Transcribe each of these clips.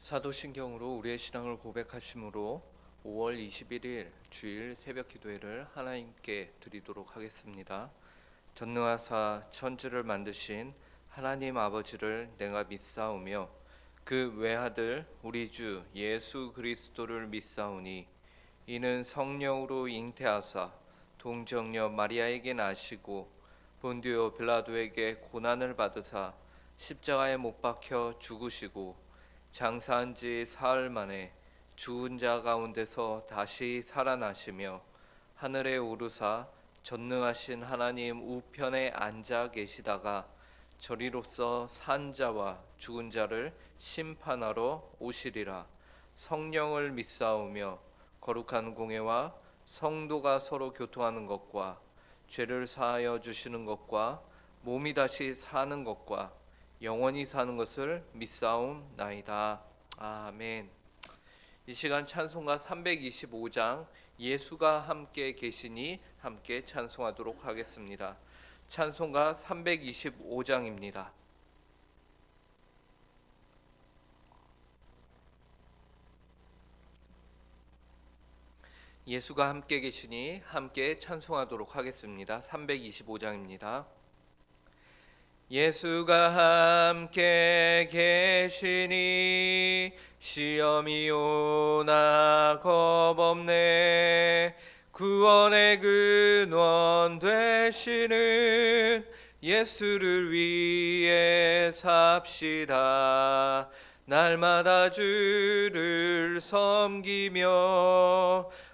사도신경으로 우리의 신앙을 고백하심으로 5월 21일 주일 새벽 기도회를 하나님께 드리도록 하겠습니다. 전능하사 천지를 만드신 하나님 아버지를 내가 믿사오며 그 외아들 우리 주 예수 그리스도를 믿사오니 이는 성령으로 잉태하사 동정녀 마리아에게 나시고 본디오 빌라도에게 고난을 받으사 십자가에 못 박혀 죽으시고 장사한 지 사흘 만에 죽은 자 가운데서 다시 살아나시며 하늘에 오르사 전능하신 하나님 우편에 앉아 계시다가 저리로서 산 자와 죽은 자를 심판하러 오시리라. 성령을 믿사오며 거룩한 공회와 성도가 서로 교통하는 것과 죄를 사하여 주시는 것과 몸이 다시 사는 것과 영원히 사는 것을 믿사옵나이다. 아멘. 이 시간 찬송가 325장 예수가 함께 계시니 함께 찬송하도록 하겠습니다. 찬송가 325장입니다. 예수가 함께 계시니 함께 찬송하도록 하겠습니다. 325장입니다. 예수가 함께 계시니 시험이 오나 겁없네. 구원의 근원 되시는 예수를 위해 삽시다. 날마다 주를 섬기며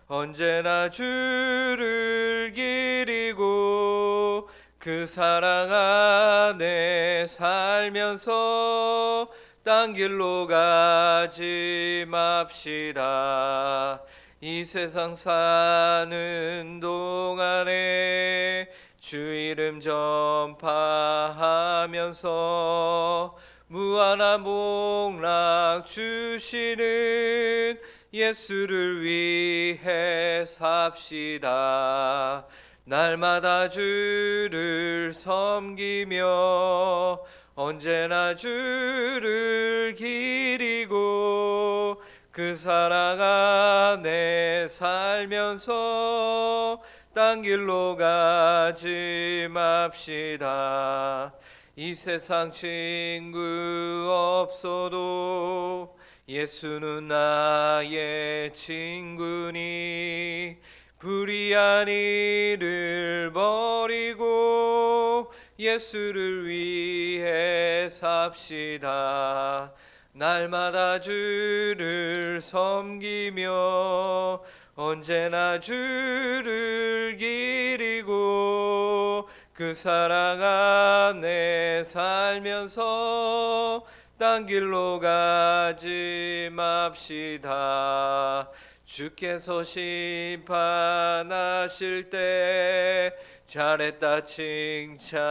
언제나 주를 기리고 그 사랑 안에 살면서 딴 길로 가지 맙시다. 이 세상 사는 동안에 주 이름 전파하면서 무한한 복락 주시는 예수를 위해 삽시다. 날마다 주를 섬기며 언제나 주를 기리고 그 사랑 안에 살면서 딴 길로 가지 맙시다. 이 세상 친구 없어도 예수는 나의 친구니 불의한 일을 버리고 예수를 위해 삽시다. 날마다 주를 섬기며 언제나 주를 기리고 그 사랑 안에 살면서 딴 길로 가지 맙시다. 주께서 심판하실 때 잘했다 칭찬하리니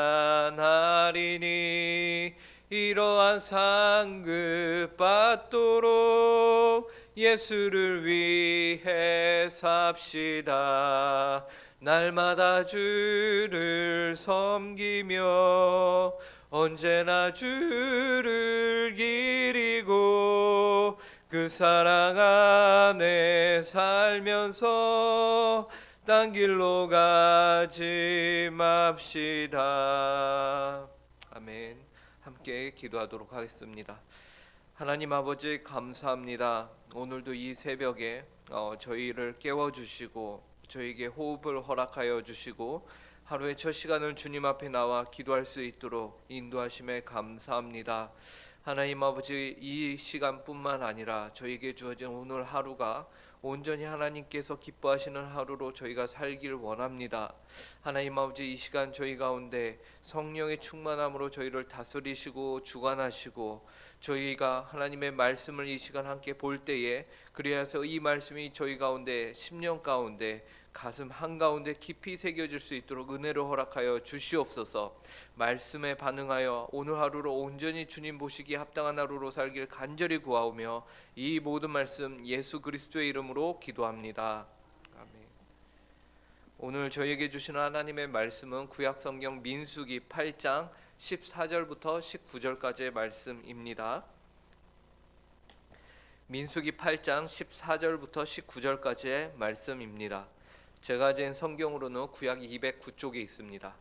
이러한 상급 받도록 예수를 위해 삽시다. 날마다 주를 섬기며 언제나 주를 기리고 그 사랑 안에 살면서 딴 길로 가지 맙시다. 아멘. 함께 기도하도록 하겠습니다. 하나님 아버지 감사합니다. 오늘도 이 새벽에 저희를 깨워주시고 저희에게 호흡을 허락하여 주시고 하루의 첫 시간을 주님 앞에 나와 기도할 수 있도록 인도하심에 감사합니다. 하나님 아버지, 이 시간뿐만 아니라 저희에게 주어진 오늘 하루가 온전히 하나님께서 기뻐하시는 하루로 저희가 살길 원합니다. 하나님 아버지, 이 시간 저희 가운데 성령의 충만함으로 저희를 다스리시고 주관하시고 저희가 하나님의 말씀을 이 시간 함께 볼 때에 그리하여서 이 말씀이 저희 가운데 심령 가운데 가슴 한가운데 깊이 새겨질 수 있도록 은혜를 허락하여 주시옵소서. 말씀에 반응하여 오늘 하루를 온전히 주님 보시기에 합당한 하루로 살길 간절히 구하오며 이 모든 말씀 예수 그리스도의 이름으로 기도합니다. 아멘. 오늘 저에게 주시는 하나님의 말씀은 구약성경 민수기 8장 14절부터 19절까지의 말씀입니다. 민수기 8장 14절부터 19절까지의 말씀입니다. 제가 가진 성경으로는 구약 209쪽에 있습니다.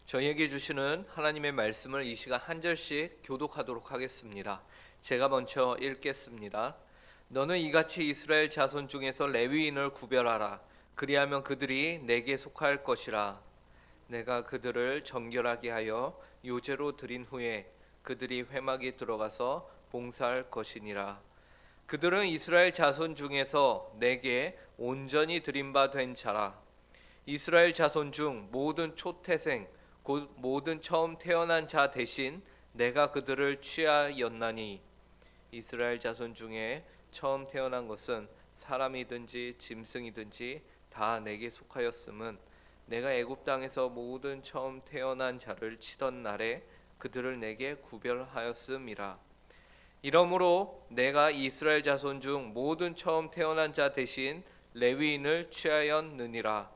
저희에게 주시는 하나님의 말씀을 이 시간 한 절씩 교독하도록 하겠습니다. 제가 먼저 읽겠습니다. 너는 이같이 이스라엘 자손 중에서 레위인을 구별하라. 그리하면 그들이 내게 속할 것이라. 내가 그들을 정결하게 하여 요제로 드린 후에 그들이 회막에 들어가서 봉사할 것이니라. 그들은 이스라엘 자손 중에서 내게 온전히 드린 바 된 자라. 이스라엘 자손 중 모든 초태생 곧 모든 처음 태어난 자 대신 내가 그들을 취하였나니, 이스라엘 자손 중에 처음 태어난 것은 사람이든지 짐승이든지 다 내게 속하였음은 내가 애굽 땅에서 모든 처음 태어난 자를 치던 날에 그들을 내게 구별하였음이라. 이러므로 내가 이스라엘 자손 중 모든 처음 태어난 자 대신 레위인을 취하였느니라.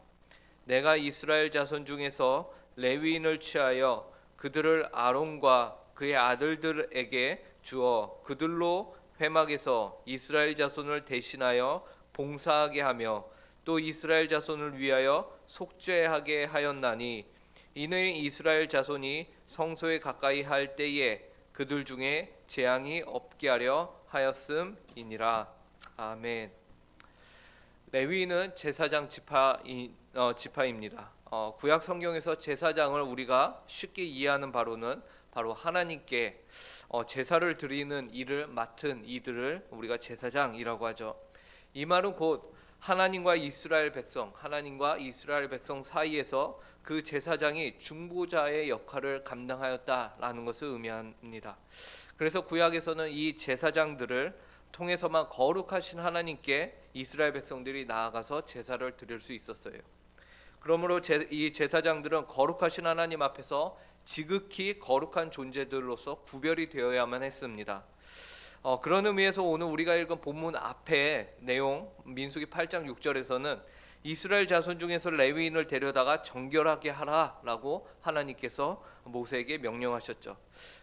내가 이스라엘 자손 중에서 레위인을 취하여 그들을 아론과 그의 아들들에게 주어 그들로 회막에서 이스라엘 자손을 대신하여 봉사하게 하며 또 이스라엘 자손을 위하여 속죄하게 하였나니, 이는 이스라엘 자손이 성소에 가까이 할 때에 그들 중에 재앙이 없게 하려 하였음이니라. 아멘. 레위인은 제사장 지파입니다. 구약 성경에서 제사장을 우리가 쉽게 이해하는 바로는 바로 하나님께 제사를 드리는 일을 맡은 이들을 우리가 제사장이라고 하죠. 이 말은 곧 하나님과 이스라엘 백성 사이에서 그 제사장이 중보자의 역할을 감당하였다라는 것을 의미합니다. 그래서 구약에서는 이 제사장들을 통해서만 거룩하신 하나님께 이스라엘 백성들이 나아가서 제사를 드릴 수 있었어요. 그러므로 이 제사장들은 거룩하신 하나님 앞에서 지극히 거룩한 존재들로서 구별이 되어야만 했습니다. 그런 의미에서 오늘 우리가 읽은 본문 앞에 내용 민수기 8장 6절에서는 이스라엘 자손 중에서 레위인을 데려다가 정결하게 하라라고 하나님께서 모세에게 명령하셨죠.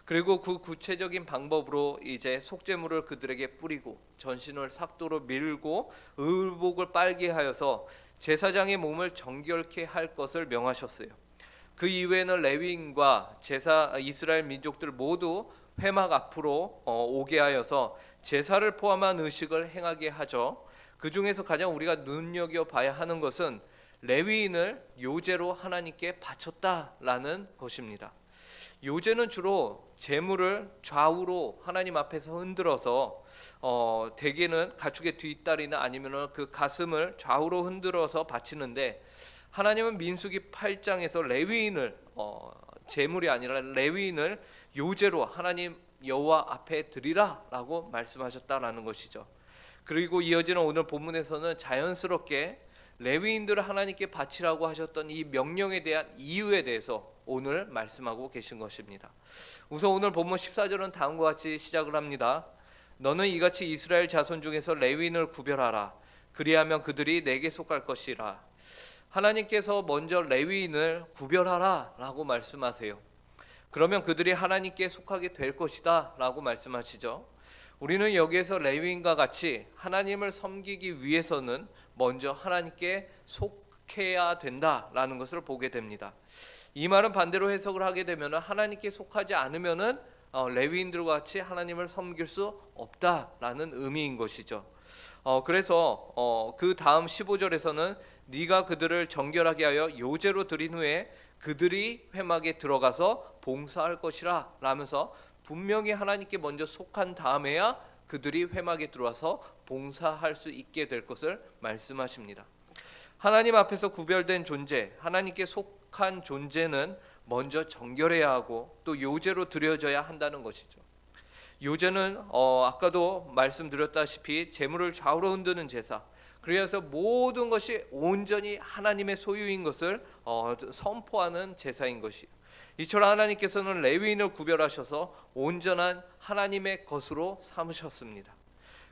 그리고 그 구체적인 방법으로 이제 속죄물을 그들에게 뿌리고 전신을 삭도로 밀고 의복을 빨게 하여서 제사장의 몸을 정결케 할 것을 명하셨어요. 그 이후에는 레위인과 이스라엘 민족들 모두 회막 앞으로 오게 하여서 제사를 포함한 의식을 행하게 하죠. 그 중에서 가장 우리가 눈여겨봐야 하는 것은 레위인을 요제로 하나님께 바쳤다라는 것입니다. 요제는 주로 제물을 좌우로 하나님 앞에서 흔들어서 대개는 가축의 뒷다리나 아니면 그 가슴을 좌우로 흔들어서 바치는데, 하나님은 민수기 8장에서 레위인을 제물이 아니라 레위인을 요제로 하나님 여호와 앞에 드리라라고 말씀하셨다라는 것이죠. 그리고 이어지는 오늘 본문에서는 자연스럽게 레위인들을 하나님께 바치라고 하셨던 이 명령에 대한 이유에 대해서 오늘 말씀하고 계신 것입니다. 우선 오늘 본문 14절은 다음과 같이 시작을 합니다. 너는 이같이 이스라엘 자손 중에서 레위인을 구별하라. 그리하면 그들이 내게 속할 것이라. 하나님께서 먼저 레위인을 구별하라 라고 말씀하세요. 그러면 그들이 하나님께 속하게 될 것이다 라고 말씀하시죠. 우리는 여기에서 레위인과 같이 하나님을 섬기기 위해서는 먼저 하나님께 속해야 된다라는 것을 보게 됩니다. 이 말은 반대로 해석을 하게 되면 하나님께 속하지 않으면은 레위인들과 같이 하나님을 섬길 수 없다라는 의미인 것이죠. 그래서 그 다음 15절에서는 네가 그들을 정결하게 하여 요제로 드린 후에 그들이 회막에 들어가서 봉사할 것이라 라면서 분명히 하나님께 먼저 속한 다음에야 그들이 회막에 들어와서 봉사할 수 있게 될 것을 말씀하십니다. 하나님 앞에서 구별된 존재, 하나님께 속한 존재는 먼저 정결해야 하고 또 요제로 드려져야 한다는 것이죠. 요제는 아까도 말씀드렸다시피 제물을 좌우로 흔드는 제사, 그래서 모든 것이 온전히 하나님의 소유인 것을 선포하는 제사인 것이에요. 이처럼 하나님께서는 레위인을 구별하셔서 온전한 하나님의 것으로 삼으셨습니다.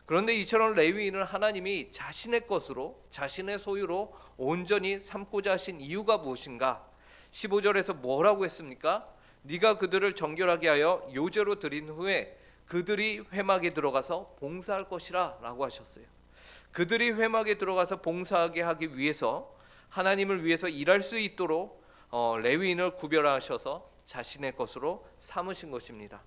그런데 이처럼 레위인을 하나님이 자신의 것으로, 자신의 소유로 온전히 삼고자 하신 이유가 무엇인가? 15절에서 뭐라고 했습니까? 네가 그들을 정결하게 하여 요제로 드린 후에 그들이 회막에 들어가서 봉사할 것이라 라고 하셨어요. 그들이 회막에 들어가서 봉사하게 하기 위해서, 하나님을 위해서 일할 수 있도록 레위인을 구별하셔서 자신의 것으로 삼으신 것입니다.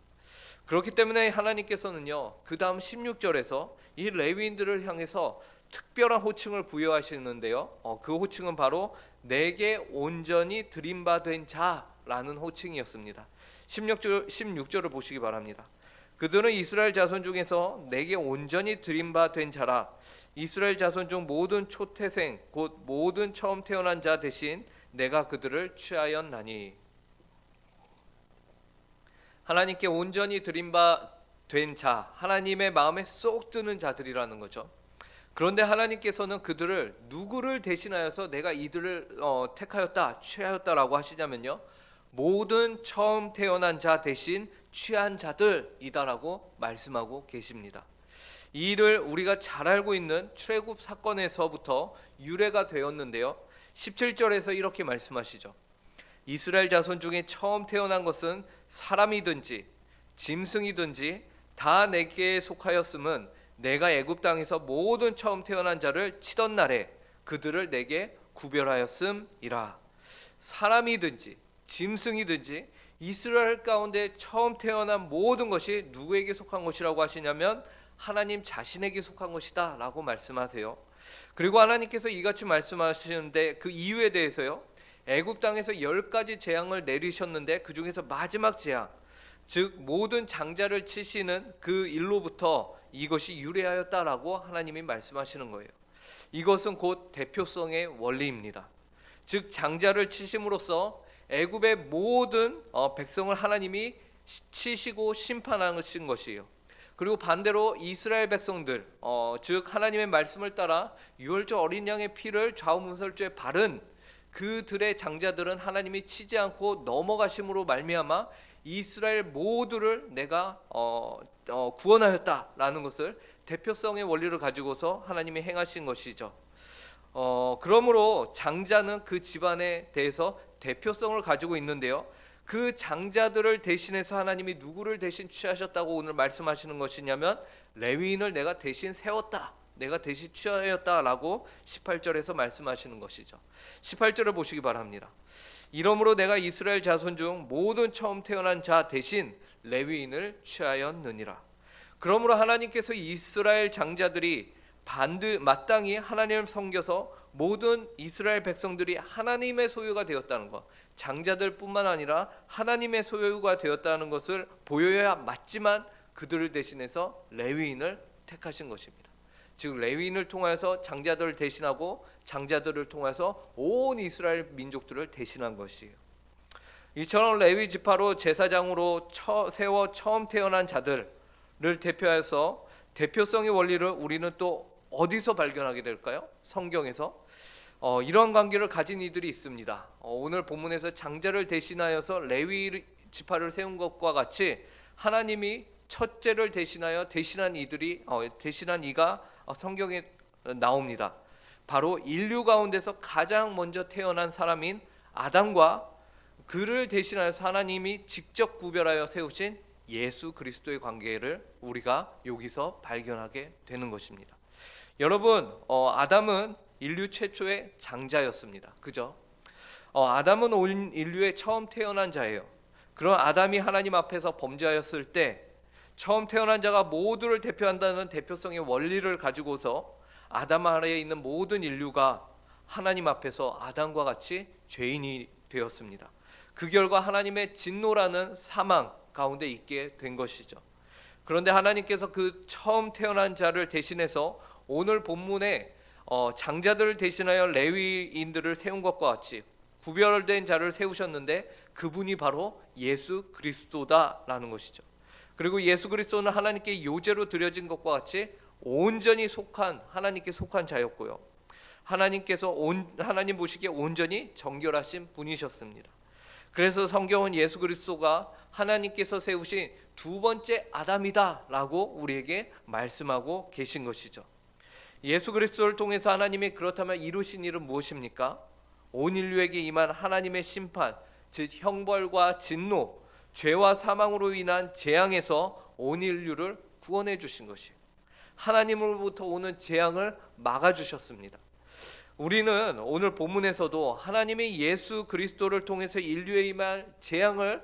그렇기 때문에 하나님께서는요, 그 다음 16절에서 이 레위인들을 향해서 특별한 호칭을 부여하시는데요, 그 호칭은 바로 내게 온전히 드림받은 자라는 호칭이었습니다. 16절을 보시기 바랍니다. 그들은 이스라엘 자손 중에서 내게 온전히 드림받은 자라. 이스라엘 자손 중 모든 초태생 곧 모든 처음 태어난 자 대신 내가 그들을 취하였나니. 하나님께 온전히 드림받은 자, 하나님의 마음에 쏙 드는 자들이라는 거죠. 그런데 하나님께서는 그들을 누구를 대신하여서 내가 이들을 택하였다, 취하였다라고 하시냐면요, 모든 처음 태어난 자 대신 취한 자들이다라고 말씀하고 계십니다. 이 일을 우리가 잘 알고 있는 출애굽 사건에서부터 유래가 되었는데요, 17절에서 이렇게 말씀하시죠. 이스라엘 자손 중에 처음 태어난 것은 사람이든지 짐승이든지 다 내게 속하였음은 내가 애굽 땅에서 모든 처음 태어난 자를 치던 날에 그들을 내게 구별하였음이라. 사람이든지 짐승이든지 이스라엘 가운데 처음 태어난 모든 것이 누구에게 속한 것이라고 하시냐면 하나님 자신에게 속한 것이다 라고 말씀하세요. 그리고 하나님께서 이같이 말씀하시는데 그 이유에 대해서요, 애굽 땅에서 10가지 재앙을 내리셨는데 그 중에서 마지막 재앙, 즉 모든 장자를 치시는 그 일로부터 이것이 유래하였다라고 하나님이 말씀하시는 거예요. 이것은 곧 대표성의 원리입니다. 즉 장자를 치심으로써 애굽의 모든 백성을 하나님이 치시고 심판하신 것이에요. 그리고 반대로 이스라엘 백성들, 즉 하나님의 말씀을 따라 유월절 어린 양의 피를 좌우문설주에 바른 그들의 장자들은 하나님이 치지 않고 넘어가심으로 말미암아 이스라엘 모두를 내가 구원하였다라는 것을 대표성의 원리를 가지고서 하나님이 행하신 것이죠. 그러므로 장자는 그 집안에 대해서 대표성을 가지고 있는데요, 그 장자들을 대신해서 하나님이 누구를 대신 취하셨다고 오늘 말씀하시는 것이냐면 레위인을 내가 대신 세웠다, 내가 대신 취하였다라고 18절에서 말씀하시는 것이죠. 18절을 보시기 바랍니다. 이러므로 내가 이스라엘 자손 중 모든 처음 태어난 자 대신 레위인을 취하였느니라. 그러므로 하나님께서 이스라엘 장자들이 마땅히 하나님을 섬겨서 모든 이스라엘 백성들이 하나님의 소유가 되었다는 것, 장자들뿐만 아니라 하나님의 소유가 되었다는 것을 보여야 맞지만 그들을 대신해서 레위인을 택하신 것입니다. 즉 레위인을 통해서 장자들을 대신하고 장자들을 통해서 온 이스라엘 민족들을 대신한 것이에요. 이처럼 레위 지파로 제사장으로 세워 처음 태어난 자들을 대표해서 대표성의 원리를 우리는 또 어디서 발견하게 될까요? 성경에서 이런 관계를 가진 이들이 있습니다. 오늘 본문에서 장자를 대신하여서 레위 지파를 세운 것과 같이 하나님이 첫째를 대신하여 대신한 이가 성경에 나옵니다. 바로 인류 가운데서 가장 먼저 태어난 사람인 아담과 그를 대신하여서 하나님이 직접 구별하여 세우신 예수 그리스도의 관계를 우리가 여기서 발견하게 되는 것입니다. 여러분, 아담은 인류 최초의 장자였습니다. 그죠? 아담은 온 인류의 처음 태어난 자예요. 그런 아담이 하나님 앞에서 범죄하였을 때 처음 태어난 자가 모두를 대표한다는 대표성의 원리를 가지고서 아담 아래에 있는 모든 인류가 하나님 앞에서 아담과 같이 죄인이 되었습니다. 그 결과 하나님의 진노라는 사망 가운데 있게 된 것이죠. 그런데 하나님께서 그 처음 태어난 자를 대신해서 오늘 본문에 장자들을 대신하여 레위인들을 세운 것과 같이 구별된 자를 세우셨는데 그분이 바로 예수 그리스도다라는 것이죠. 그리고 예수 그리스도는 하나님께 요제로 드려진 것과 같이 온전히 속한 하나님께 속한 자였고요. 하나님 보시기에 온전히 정결하신 분이셨습니다. 그래서 성경은 예수 그리스도가 하나님께서 세우신 두 번째 아담이다라고 우리에게 말씀하고 계신 것이죠. 예수 그리스도를 통해서 하나님이 그렇다면 이루신 일은 무엇입니까? 온 인류에게 임한 하나님의 심판, 즉 형벌과 진노, 죄와 사망으로 인한 재앙에서 온 인류를 구원해 주신 것이에요. 하나님으로부터 오는 재앙을 막아 주셨습니다. 우리는 오늘 본문에서도 하나님이 예수 그리스도를 통해서 인류에 임할 재앙을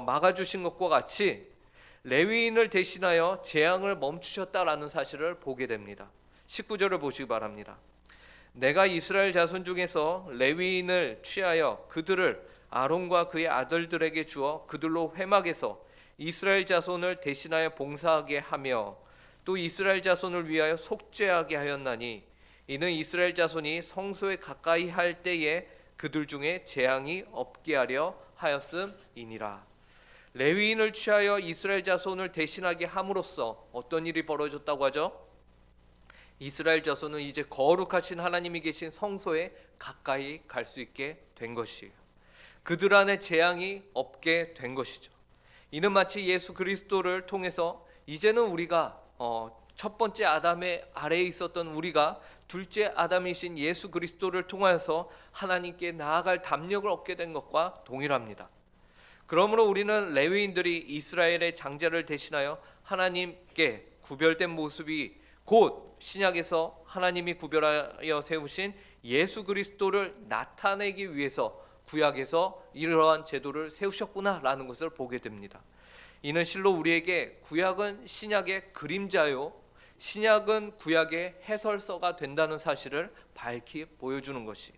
막아 주신 것과 같이 레위인을 대신하여 재앙을 멈추셨다라는 사실을 보게 됩니다. 19절을 보시기 바랍니다. 내가 이스라엘 자손 중에서 레위인을 취하여 그들을 아론과 그의 아들들에게 주어 그들로 회막에서 이스라엘 자손을 대신하여 봉사하게 하며 또 이스라엘 자손을 위하여 속죄하게 하였나니 이는 이스라엘 자손이 성소에 가까이 할 때에 그들 중에 재앙이 없게 하려 하였음이니라. 레위인을 취하여 이스라엘 자손을 대신하게 함으로써 어떤 일이 벌어졌다고 하죠? 이스라엘 자손은 이제 거룩하신 하나님이 계신 성소에 가까이 갈 수 있게 된 것이에요. 그들 안에 재앙이 없게 된 것이죠. 이는 마치 예수 그리스도를 통해서 이제는 우리가 첫 번째 아담의 아래에 있었던 우리가 둘째 아담이신 예수 그리스도를 통하여서 하나님께 나아갈 담력을 얻게 된 것과 동일합니다. 그러므로 우리는 레위인들이 이스라엘의 장자를 대신하여 하나님께 구별된 모습이 곧 신약에서 하나님이 구별하여 세우신 예수 그리스도를 나타내기 위해서 구약에서 이러한 제도를 세우셨구나라는 것을 보게 됩니다. 이는 실로 우리에게 구약은 신약의 그림자요 신약은 구약의 해설서가 된다는 사실을 밝히 보여주는 것이에요.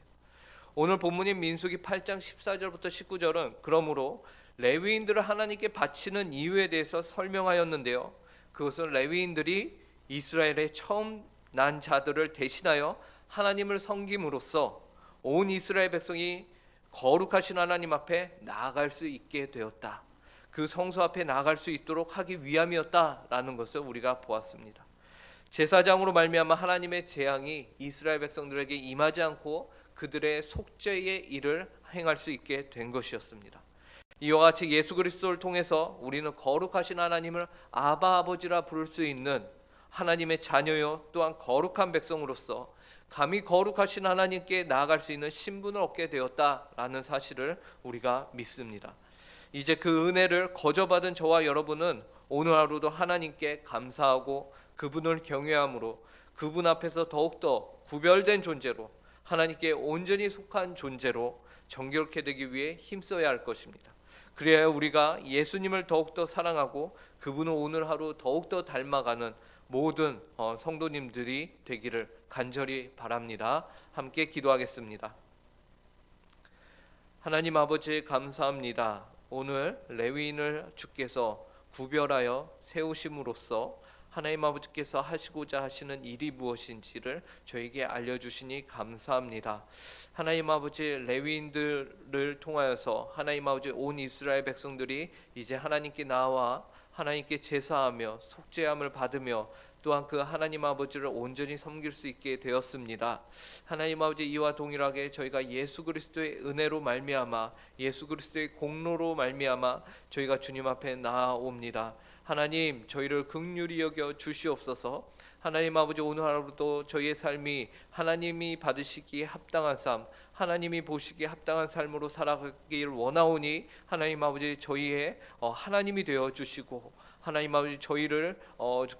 오늘 본문인 민수기 8장 14절부터 19절은 그러므로 레위인들을 하나님께 바치는 이유에 대해서 설명하였는데요. 그것은 레위인들이 이스라엘의 처음 난 자들을 대신하여 하나님을 섬김으로써 온 이스라엘 백성이 거룩하신 하나님 앞에 나아갈 수 있게 되었다. 그 성소 앞에 나아갈 수 있도록 하기 위함이었다라는 것을 우리가 보았습니다. 제사장으로 말미암아 하나님의 재앙이 이스라엘 백성들에게 임하지 않고 그들의 속죄의 일을 행할 수 있게 된 것이었습니다. 이와 같이 예수 그리스도를 통해서 우리는 거룩하신 하나님을 아바 아버지라 부를 수 있는 하나님의 자녀요 또한 거룩한 백성으로서 감히 거룩하신 하나님께 나아갈 수 있는 신분을 얻게 되었다라는 사실을 우리가 믿습니다. 이제 그 은혜를 거저받은 저와 여러분은 오늘 하루도 하나님께 감사하고 그분을 경외함으로 그분 앞에서 더욱더 구별된 존재로 하나님께 온전히 속한 존재로 정결케 되기 위해 힘써야 할 것입니다. 그래야 우리가 예수님을 더욱더 사랑하고 그분을 오늘 하루 더욱더 닮아가는 모든 성도님들이 되기를 간절히 바랍니다. 함께 기도하겠습니다. 하나님 아버지 감사합니다. 오늘 레위인을 주께서 구별하여 세우심으로써 하나님 아버지께서 하시고자 하시는 일이 무엇인지를 저에게 알려주시니 감사합니다. 하나님 아버지 레위인들을 통하여서 하나님 아버지 온 이스라엘 백성들이 이제 하나님께 나와 하나님께 제사하며 속죄함을 받으며 또한 그 하나님 아버지를 온전히 섬길 수 있게 되었습니다. 하나님 아버지 이와 동일하게 저희가 예수 그리스도의 은혜로 말미암아 예수 그리스도의 공로로 말미암아 저희가 주님 앞에 나아옵니다. 하나님 저희를 긍휼히 여겨 주시옵소서. 하나님 아버지 오늘 하루도 저희의 삶이 하나님이 받으시기에 합당한 삶 하나님이 보시기에 합당한 삶으로 살아가길 원하오니 하나님 아버지 저희의 하나님이 되어 주시고 하나님 아버지 저희를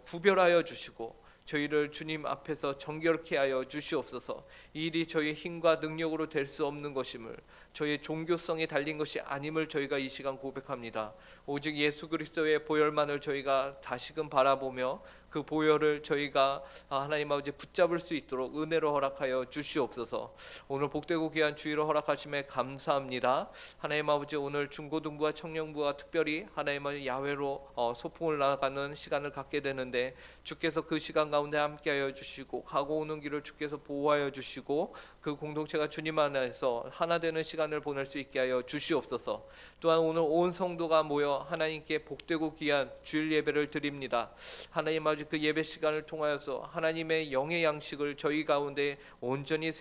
구별하여 주시고 저희를 주님 앞에서 정결케 하여 주시옵소서. 이 일이 저희의 힘과 능력으로 될 수 없는 것임을 저희의 종교성에 달린 것이 아님을 저희가 이 시간 고백합니다. 오직 예수 그리스도의 보혈만을 저희가 다시금 바라보며 그 보혈을 저희가 하나님 아버지 붙잡을 수 있도록 은혜로 허락하여 주시옵소서. 오늘 복되고 귀한 주의를 허락하심에 감사합니다. 하나님 아버지 오늘 중고등부와 청년부와 특별히 하나님 아버지 야외로 소풍을 나가는 시간을 갖게 되는데 주께서 그 시간 가운데 함께하여 주시고 가고 오는 길을 주께서 보호하여 주시고 그 공동체가 주님 안에서 하나 되는 시간을 보낼 수 있게 하여 주시옵소서. 또한 오늘 온 성도가 모여 하나님께 복되고 귀한 주일 예배를 드립니다. 하나님 아버지 그 예배 시간을 통하여서 하나님의 영의 양식을 저희 가운데 온전히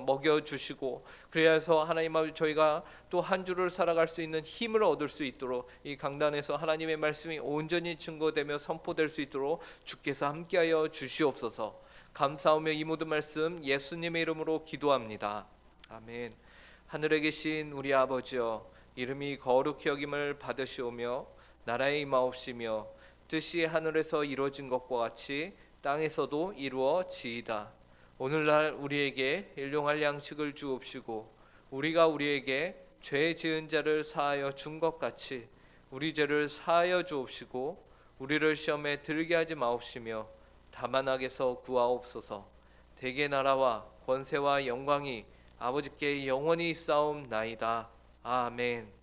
먹여 주시고 그래서 하나님 아버지 저희가 또 한 주를 살아갈 수 있는 힘을 얻을 수 있도록 이 강단에서 하나님의 말씀이 온전히 증거되며 선포될 수 있도록 주께서 함께하여 주시옵소서. 감사하며 이 모든 말씀 예수님의 이름으로 기도합니다. 아멘. 하늘에 계신 우리 아버지여 이름이 거룩히 여김을 받으시오며 나라의 임하옵시며 뜻이 하늘에서 이루어진 것과 같이 땅에서도 이루어지이다. 오늘날 우리에게 일용할 양식을 주옵시고 우리가 우리에게 죄 지은 자를 사하여 준 것 같이 우리 죄를 사하여 주옵시고 우리를 시험에 들게 하지 마옵시며 다만 악에서 구하옵소서. 대개 나라와 권세와 영광이 아버지께 영원히 있사옵나이다. 아멘.